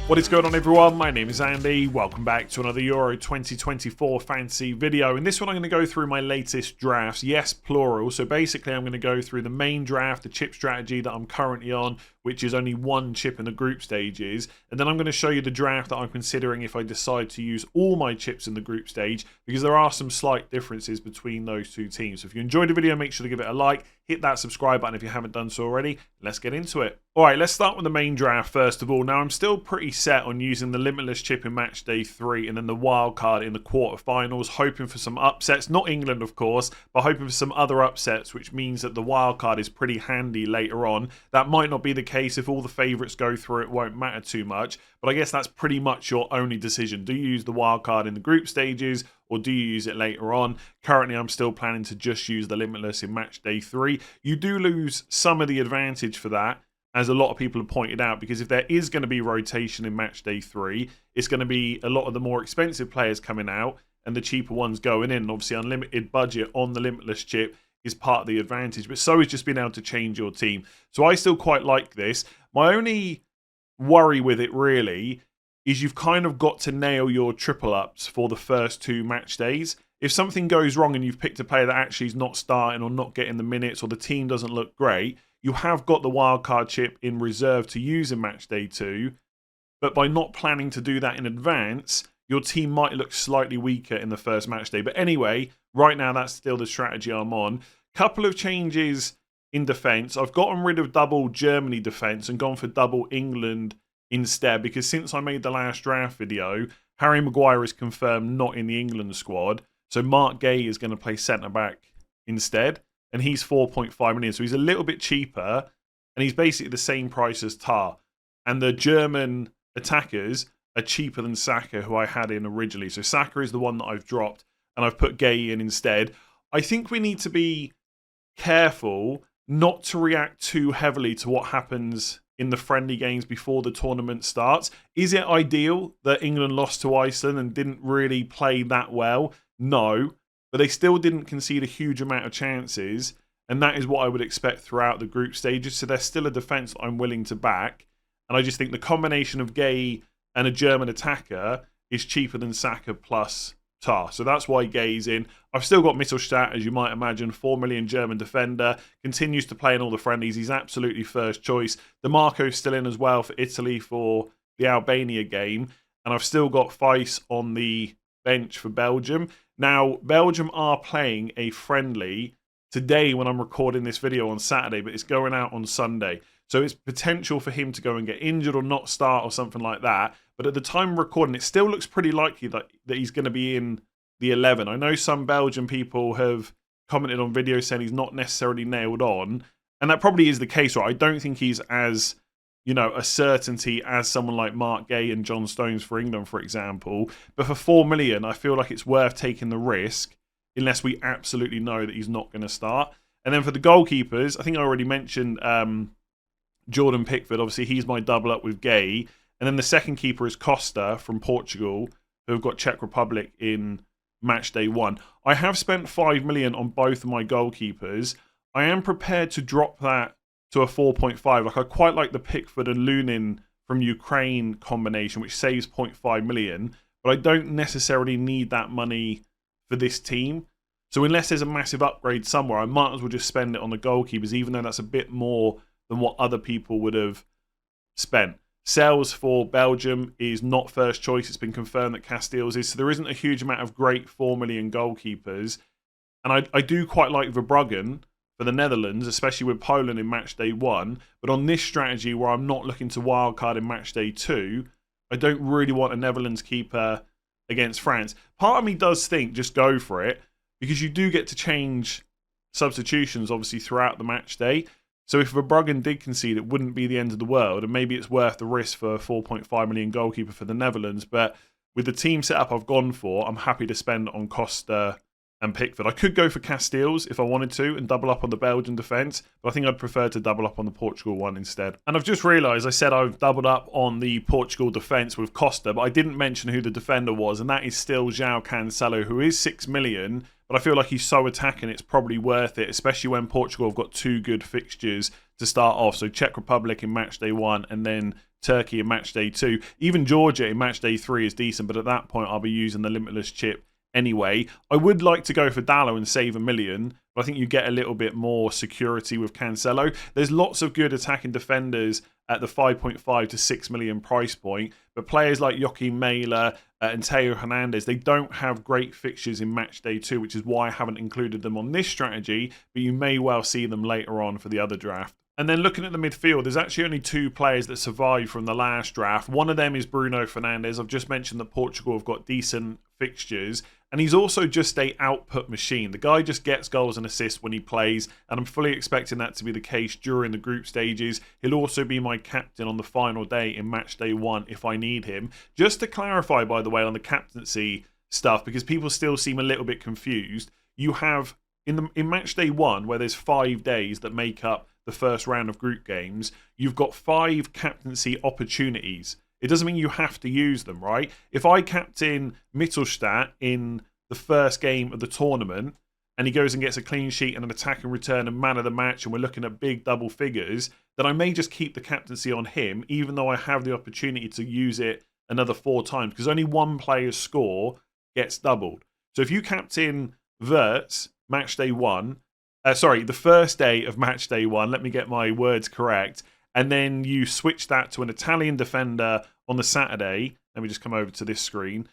What is going on, everyone? My name is Andy. Welcome back to another Euro 2024 fantasy video. In this one, I'm going to go through my latest drafts. Yes, plural. So basically, I'm going to go through the main draft, the chip strategy that I'm currently on, which is only one chip in the group stages. And then I'm going to show you the draft that I'm considering if I decide to use all my chips in the group stage, because there are some slight differences between those two teams. So if you enjoyed the video, make sure to give it a like. Hit that subscribe button if you haven't done so already. Let's get into it. All right, let's start with the main draft first of all. Now, I'm still pretty set on using the limitless chip in Matchday 3 and then the wild card in the quarterfinals, hoping for some upsets. Not England, of course, but hoping for some other upsets, which means that the wild card is pretty handy later on. That might not be the case if all the favourites go through. It won't matter too much, but I guess that's pretty much your only decision. Do you use the wild card in the group stages, or do you use it later on? Currently, I'm still planning to just use the limitless in Matchday 3. You do lose some of the advantage for that, as a lot of people have pointed out, because if there is going to be rotation in Matchday 3, it's going to be a lot of the more expensive players coming out and the cheaper ones going in. And obviously, unlimited budget on the limitless chip is part of the advantage, but so is just being able to change your team. So I still quite like this. My only worry with it really is you've kind of got to nail your triple ups for the first two match days. If something goes wrong and you've picked a player that actually is not starting or not getting the minutes, or the team doesn't look great, you have got the wildcard chip in reserve to use in Matchday 2, but by not planning to do that in advance, your team might look slightly weaker in the first match day. But anyway, right now that's still the strategy I'm on. Couple of changes in defence. I've gotten rid of double Germany defence and gone for double England instead, because since I made the last draft video, Harry Maguire is confirmed not in the England squad. So Mark Gay is going to play centre-back instead, and he's 4.5 million. So he's a little bit cheaper, and he's basically the same price as Tar. And the German attackers are cheaper than Saka, who I had in originally. So Saka is the one that I've dropped, and I've put Gay in instead. I think we need to be careful not to react too heavily to what happens in the friendly games before the tournament starts. Is it ideal that England lost to Iceland and didn't really play that well? No, but they still didn't concede a huge amount of chances, and that is what I would expect throughout the group stages. So there's still a defence that I'm willing to back, and I just think the combination of Gay and a German attacker is cheaper than Saka plus Tar. So that's why Gay's in. I've still got Mittelstadt, as you might imagine, 4 million German defender, continues to play in all the friendlies. He's absolutely first choice. DeMarco's still in as well for Italy for the Albania game, and I've still got Feist on the bench for Belgium. Now, Belgium are playing a friendly today when I'm recording this video on Saturday, but it's going out on Sunday. So it's potential for him to go and get injured or not start or something like that. But at the time of recording, it still looks pretty likely that he's going to be in the 11. I know some Belgian people have commented on videos saying he's not necessarily nailed on, and that probably is the case, right? I don't think he's as, a certainty as someone like Mark Gay and John Stones for England, for example. But for 4 million, I feel like it's worth taking the risk unless we absolutely know that he's not going to start. And then for the goalkeepers, I think I already mentioned Jordan Pickford. Obviously, he's my double up with Gay. And then the second keeper is Costa from Portugal, who have got Czech Republic in Matchday 1. I have spent 5 million on both of my goalkeepers. I am prepared to drop that to a 4.5. Like, I quite like the Pickford and Lunin from Ukraine combination, which saves 0.5 million. But I don't necessarily need that money for this team. So unless there's a massive upgrade somewhere, I might as well just spend it on the goalkeepers, even though that's a bit more than what other people would have spent. Sales for Belgium is not first choice. It's been confirmed that Casteels is. So there isn't a huge amount of great 4 million goalkeepers. And I do quite like Verbruggen for the Netherlands, especially with Poland in Matchday 1. But on this strategy where I'm not looking to wildcard in Matchday 2, I don't really want a Netherlands keeper against France. Part of me does think just go for it, because you do get to change substitutions, obviously, throughout the match day. So if Verbruggen did concede, it wouldn't be the end of the world, and maybe it's worth the risk for a 4.5 million goalkeeper for the Netherlands. But with the team setup I've gone for, I'm happy to spend on Costa and Pickford. I could go for Casteels if I wanted to and double up on the Belgian defence, but I think I'd prefer to double up on the Portugal one instead. And I've just realised I said I've doubled up on the Portugal defence with Costa, but I didn't mention who the defender was, and that is still João Cancelo, who is 6 million, but I feel like he's so attacking it's probably worth it, especially when Portugal have got two good fixtures to start off. So Czech Republic in Matchday 1 and then Turkey in Matchday 2. Even Georgia in Matchday 3 is decent, but at that point I'll be using the limitless chip anyway. I would like to go for Dalot and save $1 million, but I think you get a little bit more security with Cancelo. There's lots of good attacking defenders at the 5.5 to 6 million price point, but players like Joachim Mailer and Theo Hernandez, they don't have great fixtures in Matchday 2, which is why I haven't included them on this strategy, but you may well see them later on for the other draft. And then looking at the midfield, there's actually only 2 players that survived from the last draft. One of them is Bruno Fernandes. I've just mentioned that Portugal have got decent fixtures, and he's also just a output machine. The guy just gets goals and assists when he plays, and I'm fully expecting that to be the case during the group stages. He'll also be my captain on the final day in Matchday 1 if I need him. Just to clarify, by the way, on the captaincy stuff, because people still seem a little bit confused, you have, in Matchday 1, where there's 5 days that make up the first round of group games, you've got 5 captaincy opportunities. It doesn't mean you have to use them, right? If I captain Mittelstadt in the first game of the tournament and he goes and gets a clean sheet and an attack and return and man of the match and we're looking at big double figures, then I may just keep the captaincy on him even though I have the opportunity to use it another 4 times because only one player's score gets doubled. So if you captain Wirtz, Matchday 1, the first day of Matchday 1, let me get my words correct, and then you switch that to an Italian defender on the Saturday, let me just come over to this screen,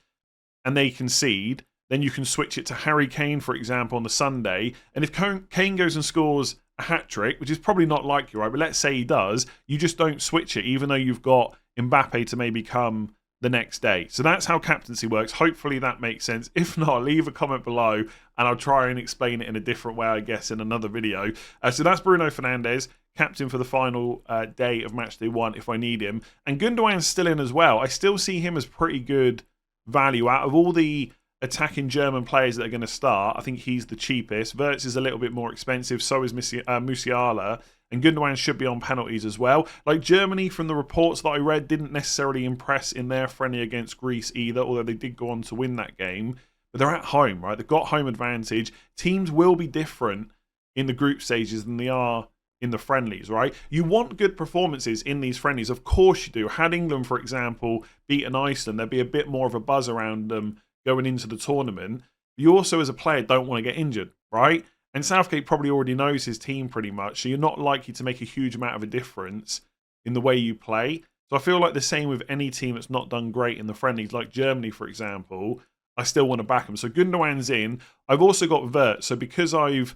and they concede, then you can switch it to Harry Kane, for example, on the Sunday, and if Kane goes and scores a hat-trick, which is probably not likely, right, but let's say he does, you just don't switch it, even though you've got Mbappe to maybe come the next day. So that's how captaincy works. Hopefully that makes sense. If not, leave a comment below and I'll try and explain it in a different way, I guess, in another video. So that's Bruno Fernandes, captain for the final day of Matchday 1 if I need him. And Gundogan's still in as well. I still see him as pretty good value. Out of all the attacking German players that are going to start, I think he's the cheapest. Wirtz is a little bit more expensive, so is Musiala. And Gundogan should be on penalties as well. Like Germany, from the reports that I read, didn't necessarily impress in their friendly against Greece either, although they did go on to win that game. But they're at home, right? They've got home advantage. Teams will be different in the group stages than they are in the friendlies, right? You want good performances in these friendlies. Of course you do. Had England, for example, beaten Iceland, there'd be a bit more of a buzz around them going into the tournament. You also, as a player, don't want to get injured, right? And Southgate probably already knows his team pretty much, so you're not likely to make a huge amount of a difference in the way you play. So I feel like the same with any team that's not done great in the friendlies, like Germany, for example. I still want to back them. So Gundogan's in. I've also got Wirtz. So because I've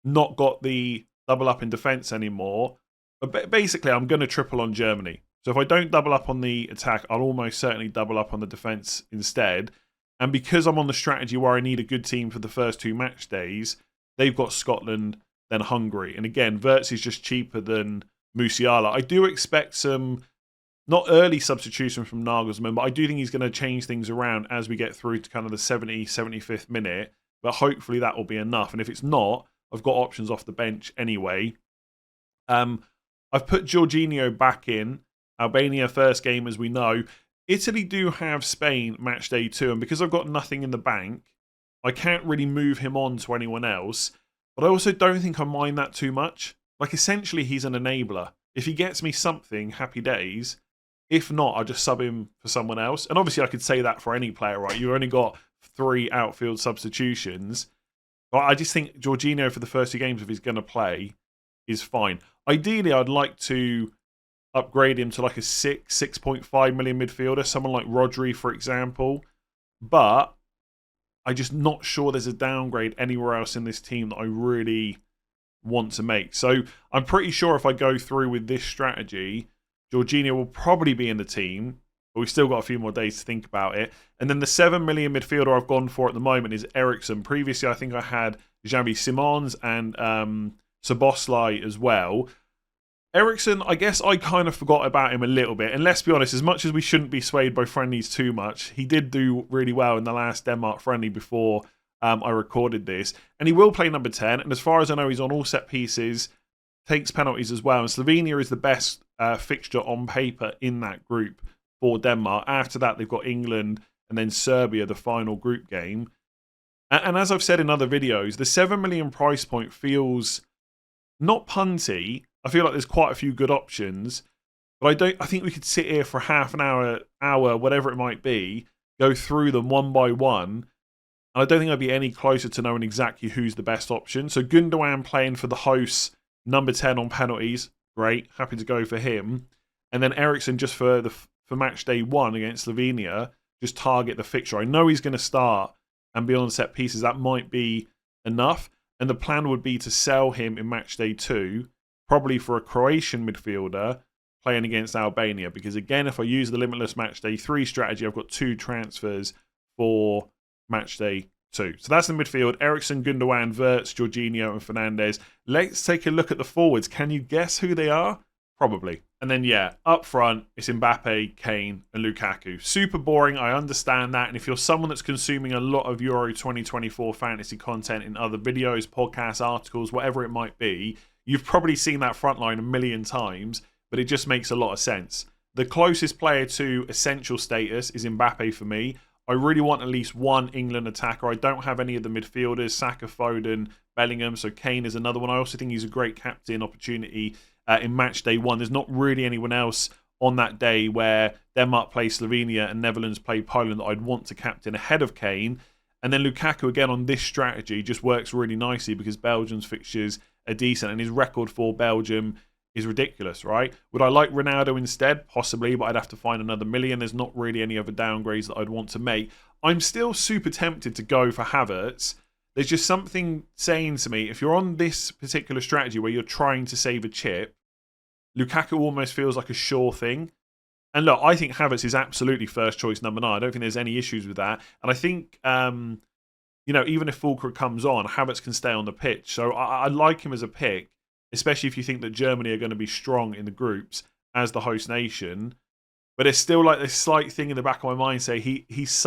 not got the double up in defence anymore, but basically I'm going to triple on Germany. So if I don't double up on the attack, I'll almost certainly double up on the defence instead. And because I'm on the strategy where I need a good team for the first 2 match days, they've got Scotland, then Hungary. And again, Wirtz is just cheaper than Musiala. I do expect some, not early substitution from Nagelsmann, but I do think he's going to change things around as we get through to kind of the 70, 75th minute. But hopefully that will be enough. And if it's not, I've got options off the bench anyway. I've put Jorginho back in. Albania first game, as we know. Italy do have Spain Matchday 2. And because I've got nothing in the bank, I can't really move him on to anyone else, but I also don't think I mind that too much. Like, essentially, he's an enabler. If he gets me something, happy days. If not, I'll just sub him for someone else. And obviously, I could say that for any player, right? You've only got 3 outfield substitutions. But I just think Jorginho for the first 2 games, if he's going to play, is fine. Ideally, I'd like to upgrade him to like a 6.5 million midfielder, someone like Rodri, for example. But I'm just not sure there's a downgrade anywhere else in this team that I really want to make. So I'm pretty sure if I go through with this strategy, Jorginho will probably be in the team, but we've still got a few more days to think about it. And then the 7 million midfielder I've gone for at the moment is Eriksen. Previously, I think I had Xavi Simons and Szoboszlai as well. Eriksen, I guess I kind of forgot about him a little bit. And let's be honest, as much as we shouldn't be swayed by friendlies too much, he did do really well in the last Denmark friendly before I recorded this. And he will play number 10. And as far as I know, he's on all set pieces, takes penalties as well. And Slovenia is the best fixture on paper in that group for Denmark. After that, they've got England and then Serbia, the final group game. And as I've said in other videos, the 7 million price point feels not punty. I feel like there's quite a few good options, But I think we could sit here for half an hour, whatever it might be, go through them one by one. And I don't think I'd be any closer to knowing exactly who's the best option. So Gundogan playing for the hosts, number 10 on penalties. Great. Happy to go for him. And then Eriksen just for match day 1 against Slovenia, just target the fixture. I know he's going to start and be on set pieces. That might be enough. And the plan would be to sell him in match day 2, probably for a Croatian midfielder playing against Albania. Because again, if I use the limitless match day 3 strategy, I've got 2 transfers for match day 2. So that's the midfield. Eriksen, Gundogan, Wirtz, Jorginho and Fernandes. Let's take a look at the forwards. Can you guess who they are? Probably. And then, yeah, up front, it's Mbappe, Kane and Lukaku. Super boring, I understand that. And if you're someone that's consuming a lot of Euro 2024 fantasy content in other videos, podcasts, articles, whatever it might be, you've probably seen that front line a million times, but it just makes a lot of sense. The closest player to essential status is Mbappe for me. I really want at least one England attacker. I don't have any of the midfielders, Saka, Foden, Bellingham, so Kane is another one. I also think he's a great captain opportunity in match day 1. There's not really anyone else on that day where Denmark play Slovenia and Netherlands play Poland that I'd want to captain ahead of Kane. And then Lukaku, again, on this strategy, just works really nicely because Belgium's fixtures are decent and his record for Belgium is ridiculous, right? Would I like Ronaldo instead? Possibly, but I'd have to find another million. There's not really any other downgrades that I'd want to make. I'm still super tempted to go for Havertz. There's just something saying to me, if you're on this particular strategy where you're trying to save a chip, Lukaku almost feels like a sure thing. And look, I think Havertz is absolutely first choice number 9. I don't think there's any issues with that. And I think, even if Fulkrug comes on, Havertz can stay on the pitch. So I like him as a pick, especially if you think that Germany are going to be strong in the groups as the host nation. But there's still like this slight thing in the back of my mind say he's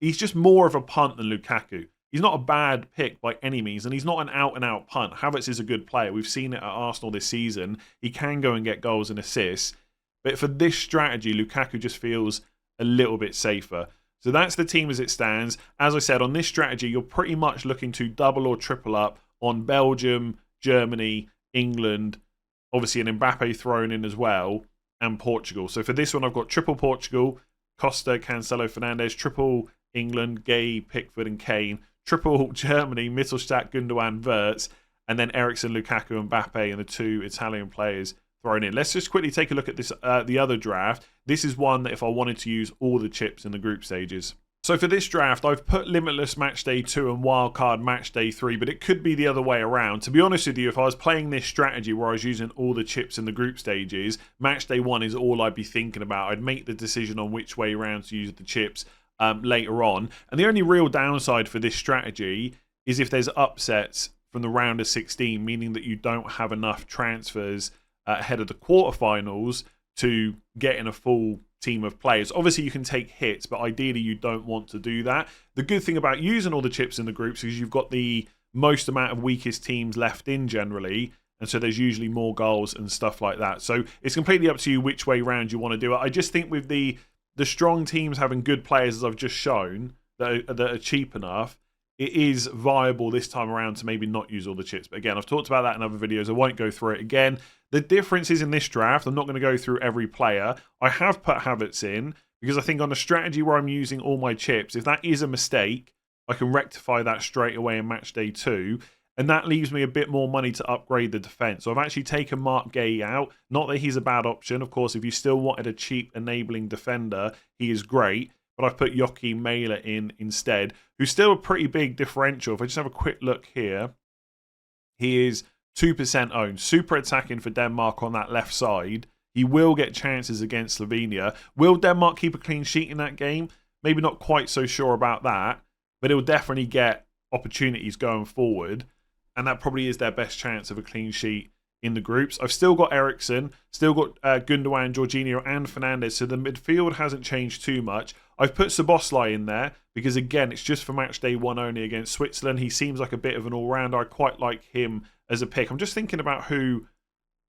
just more of a punt than Lukaku. He's not a bad pick by any means, and he's not an out-and-out punt. Havertz is a good player. We've seen it at Arsenal this season. He can go and get goals and assists. But for this strategy, Lukaku just feels a little bit safer. So that's the team as it stands. As I said, on this strategy, you're pretty much looking to double or triple up on Belgium, Germany, England, obviously an Mbappe thrown in as well, and Portugal. So for this one, I've got triple Portugal, Costa, Cancelo, Fernandes, triple England, Gay, Pickford and Kane, triple Germany, Mittelstadt, Gundogan, Wirtz, and then Eriksen, Lukaku, and Mbappe, and the 2 Italian players thrown in. Let's just quickly take a look at this, the other draft. This is one that if I wanted to use all the chips in the group stages. So for this draft, I've put Limitless Match Day 2 and Wildcard Match Day 3, but it could be the other way around. To be honest with you, if I was playing this strategy where I was using all the chips in the group stages, Match Day 1 is all I'd be thinking about. I'd make the decision on which way around to use the chips later on. And the only real downside for this strategy is if there's upsets from the round of 16, meaning that you don't have enough transfers ahead of the quarterfinals to get in a full team of players. Obviously, you can take hits, but ideally you don't want to do that. The good thing about using all the chips in the groups is you've got the most amount of weakest teams left in generally, and so there's usually more goals and stuff like that. So it's completely up to you which way round you want to do it. I just think with the strong teams having good players, as I've just shown, that are cheap enough, it is viable this time around to maybe not use all the chips. But again, I've talked about that in other videos. I won't go through it again. The difference is in this draft, I'm not going to go through every player. I have put Havertz in because I think on a strategy where I'm using all my chips, if that is a mistake, I can rectify that straight away in match day 2. And that leaves me a bit more money to upgrade the defence. So I've actually taken Mark Gay out. Not that he's a bad option. Of course, if you still wanted a cheap enabling defender, he is great. But I've put Joachim Mailer in instead, who's still a pretty big differential. If I just have a quick look here, he is 2% owned. Super attacking for Denmark on that left side. He will get chances against Slovenia. Will Denmark keep a clean sheet in that game? Maybe not quite so sure about that, but he'll definitely get opportunities going forward. And that probably is their best chance of a clean sheet in the groups. I've still got Eriksen, still got Gundogan, Jorginho and Fernandes, so the midfield hasn't changed too much. I've put Szoboszlai in there because, again, it's just for match day 1 only against Switzerland. He seems like a bit of an all-rounder. I quite like him as a pick. I'm just thinking about who...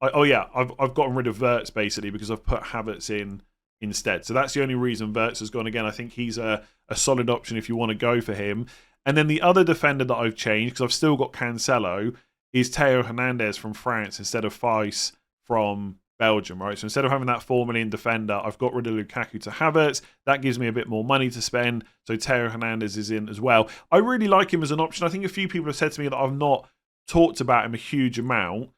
I've gotten rid of Wirtz, basically, because I've put Havertz in instead. So that's the only reason Wirtz has gone. Again, I think he's a solid option if you want to go for him. And then the other defender that I've changed, because I've still got Cancelo, is Theo Hernandez from France instead of Fais from Belgium, right? So instead of having that 4 million defender, I've got rid of Lukaku to Havertz. That gives me a bit more money to spend. So Theo Hernandez is in as well. I really like him as an option. I think a few people have said to me that I've not talked about him a huge amount,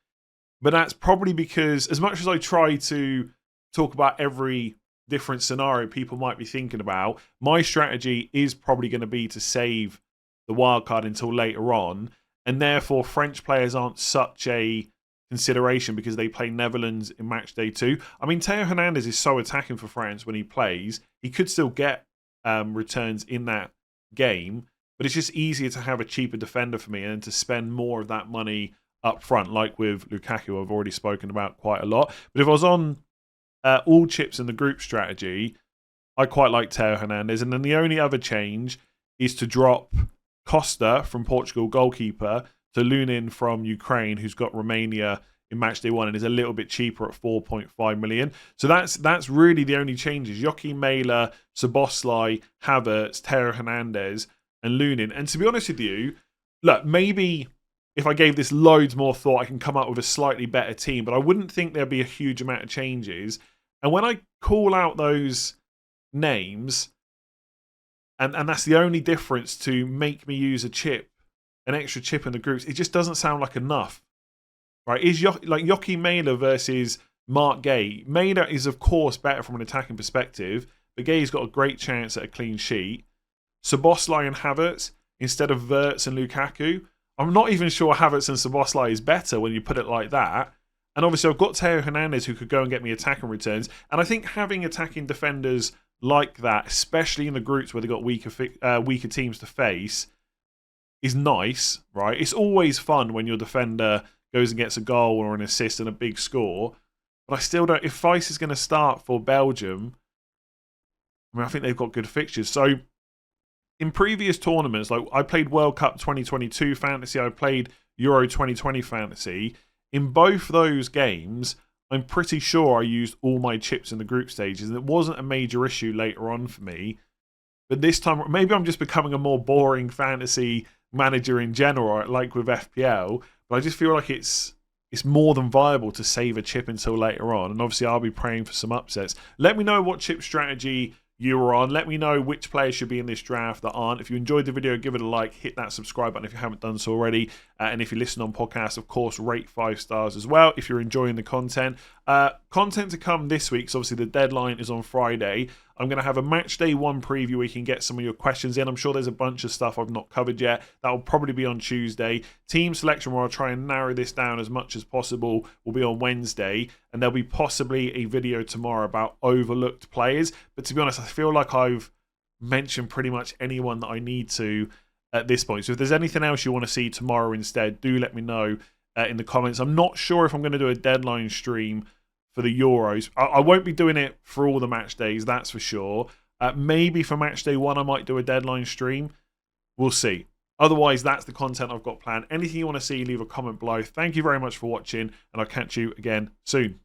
but that's probably because as much as I try to talk about every different scenario people might be thinking about, my strategy is probably going to be to save the wildcard until later on, and therefore French players aren't such a consideration because they play Netherlands in match day 2. I mean, Theo Hernandez is so attacking for France when he plays. He could still get returns in that game, but it's just easier to have a cheaper defender for me and to spend more of that money up front, like with Lukaku, I've already spoken about quite a lot. But if I was on all chips in the group strategy, I quite like Theo Hernandez. And then the only other change is to drop Costa from Portugal, goalkeeper, to Lunin from Ukraine, who's got Romania in match day 1 and is a little bit cheaper at 4.5 million. So that's really the only changes. Joachim Mæhle, Szoboszlai, Havertz, Theo Hernandez, and Lunin. And to be honest with you, look, maybe if I gave this loads more thought, I can come up with a slightly better team, but I wouldn't think there'd be a huge amount of changes. And when I call out those names, and that's the only difference to make me use a chip, an extra chip in the groups, it just doesn't sound like enough, right? Is like Joachim Mæhle versus Mark Gay. Mæhle is, of course, better from an attacking perspective, but Gay's got a great chance at a clean sheet. Szoboszlai and Havertz instead of Wirtz and Lukaku. I'm not even sure Havertz and Szoboszlai is better when you put it like that. And obviously, I've got Theo Hernandez who could go and get me attacking returns. And I think having attacking defenders like that, especially in the groups where they've got weaker teams to face, is nice, right? It's always fun when your defender goes and gets a goal or an assist and a big score. But I still don't... If Vice is going to start for Belgium, I mean, I think they've got good fixtures. So in previous tournaments, like I played World Cup 2022 Fantasy, I played Euro 2020 Fantasy. In both those games, I'm pretty sure I used all my chips in the group stages, and it wasn't a major issue later on for me. But this time, maybe I'm just becoming a more boring fantasy manager in general, like with FPL, but I just feel like it's more than viable to save a chip until later on, and obviously I'll be praying for some upsets. Let me know what chip strategy you were on. Let me know which players should be in this draft that aren't. If you enjoyed the video, give it a like, hit that subscribe button if you haven't done so already, and if you listen on podcasts, of course, rate 5 stars as well if you're enjoying the content. Content to come this week, so obviously the deadline is on Friday. I'm going to have a match day 1 preview where you can get some of your questions in. I'm sure there's a bunch of stuff I've not covered yet. That will probably be on Tuesday. Team selection, where I'll try and narrow this down as much as possible, will be on Wednesday. And there'll be possibly a video tomorrow about overlooked players. But to be honest, I feel like I've mentioned pretty much anyone that I need to at this point. So if there's anything else you want to see tomorrow instead, do let me know in the comments. I'm not sure if I'm going to do a deadline stream for the Euros. I won't be doing it for all the match days, that's for sure. Maybe for match day 1 I might do a deadline stream. We'll see. Otherwise, that's the content I've got planned. Anything you want to see, leave a comment below. Thank you very much for watching, and I'll catch you again soon.